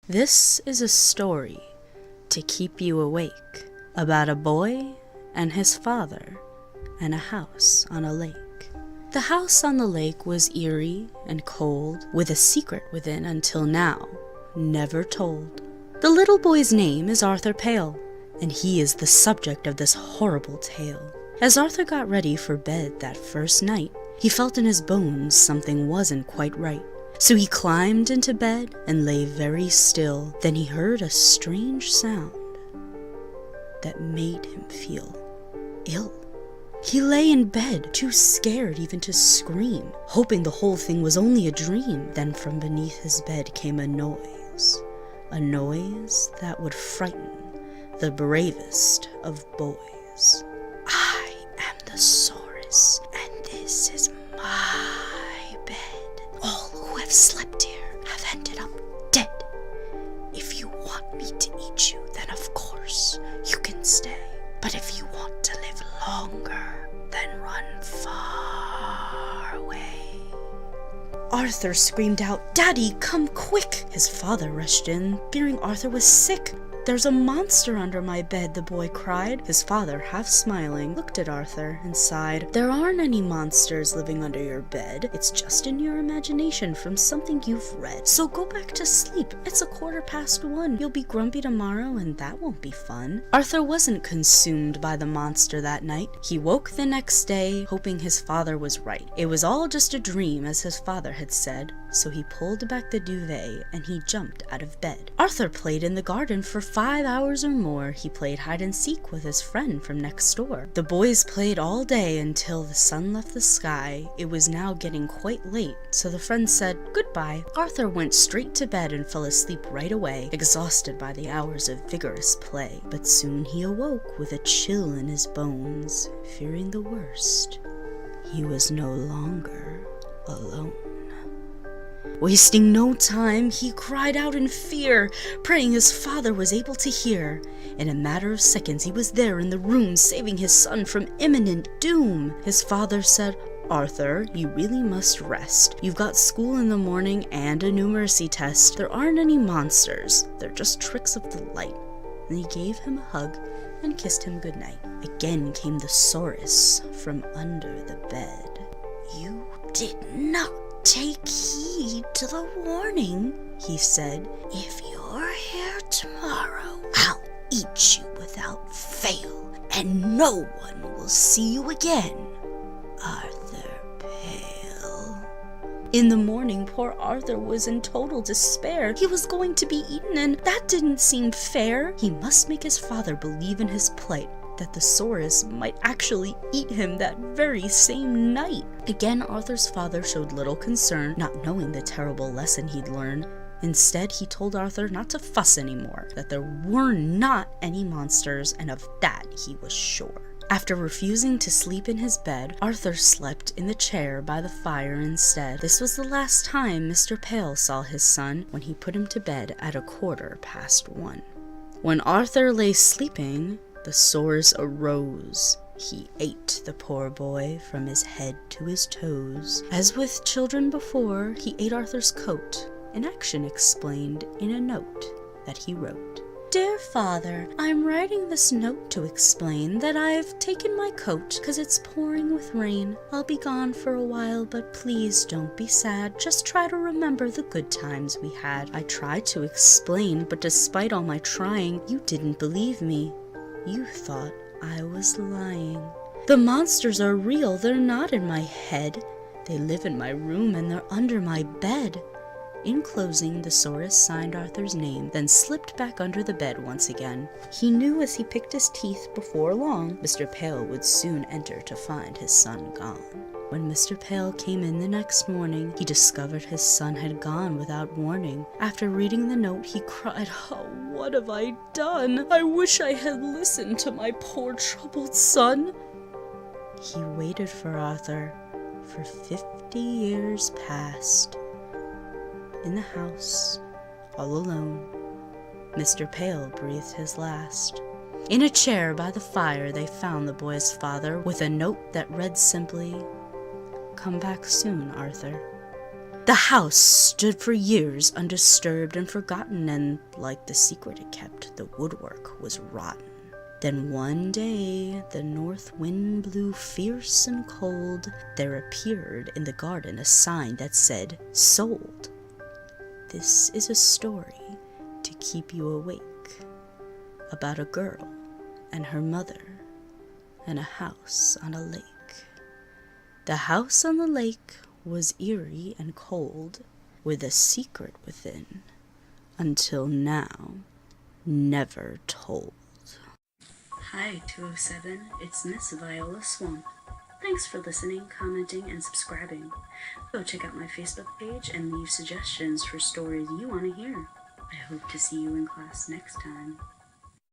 This is a story to keep you awake about a boy and his father and a house on a lake. The house on the lake was eerie and cold, with a secret within until now, never told. The little boy's name is Arthur Pale, and he is the subject of this horrible tale. As Arthur got ready for bed that first night, he felt in his bones something wasn't quite right. So he climbed into bed and lay very still. Then he heard a strange sound that made him feel ill. He lay in bed, too scared even to scream, hoping the whole thing was only a dream. Then from beneath his bed came a noise that would frighten the bravest of boys. I am the Saurus, and this is my bed. All who have slept here have ended up dead. If you want me to eat you, then of course you can stay. But if you want to live longer, then run far away. Arthur screamed out, "Daddy, come quick!" His father rushed in, fearing Arthur was sick. "There's a monster under my bed," the boy cried. His father, half smiling, looked at Arthur and sighed. "There aren't any monsters living under your bed. It's just in your imagination from something you've read. So go back to sleep. It's 1:15. You'll be grumpy tomorrow, and that won't be fun." Arthur wasn't consumed by the monster that night. He woke the next day, hoping his father was right. It was all just a dream, as his father had said. So he pulled back the duvet and he jumped out of bed. Arthur played in the garden for 5 hours or more. He played hide and seek with his friend from next door. The boys played all day until the sun left the sky. It was now getting quite late, so the friends said goodbye. Arthur went straight to bed and fell asleep right away, exhausted by the hours of vigorous play. But soon he awoke with a chill in his bones, fearing the worst. He was no longer alone. Wasting no time, he cried out in fear, praying his father was able to hear. In a matter of seconds, he was there in the room, saving his son from imminent doom. His father said, "Arthur, you really must rest. You've got school in the morning and a numeracy test. There aren't any monsters. They're just tricks of the light." And he gave him a hug and kissed him goodnight. Again came the Saurus from under the bed. "You did not take heed to the warning," he said. "If you're here tomorrow, I'll eat you without fail, and no one will see you again. Arthur Pale." In the morning, poor Arthur was in total despair. He was going to be eaten, and that didn't seem fair. He must make his father believe in his plight, that the Saurus might actually eat him that very same night. Again, Arthur's father showed little concern, not knowing the terrible lesson he'd learned. Instead, he told Arthur not to fuss anymore, that there were not any monsters, and of that he was sure. After refusing to sleep in his bed, Arthur slept in the chair by the fire instead. This was the last time Mr. Pale saw his son, when he put him to bed at 1:15. When Arthur lay sleeping, the Saurus arose. He ate the poor boy from his head to his toes. As with children before, he ate Arthur's coat, an action explained in a note that he wrote. "Dear Father, I'm writing this note to explain that I've taken my coat 'cause it's pouring with rain. I'll be gone for a while, but please don't be sad. Just try to remember the good times we had. I tried to explain, but despite all my trying, you didn't believe me. You thought I was lying. The monsters are real, they're not in my head. They live in my room and they're under my bed." In closing, the Saurus signed Arthur's name, then slipped back under the bed once again. He knew as he picked his teeth before long, Mr. Pale would soon enter to find his son gone. When Mr. Pale came in the next morning, he discovered his son had gone without warning. After reading the note, he cried, "Oh, what have I done? I wish I had listened to my poor troubled son." He waited for Arthur for 50 years past. In the house, all alone, Mr. Pale breathed his last. In a chair by the fire, they found the boy's father with a note that read simply, "Come back soon, Arthur." The house stood for years undisturbed and forgotten, and like the secret it kept, the woodwork was rotten. Then one day the north wind blew fierce and cold. There appeared in the garden a sign that said, "Sold." This is a story to keep you awake, about a girl and her mother and a house on a lake. The house on the lake was eerie and cold, with a secret within, until now never told. Hi, 207, it's Miss Viola Swamp. Thanks for listening, commenting, and subscribing. Go check out my Facebook page and leave suggestions for stories you want to hear. I hope to see you in class next time.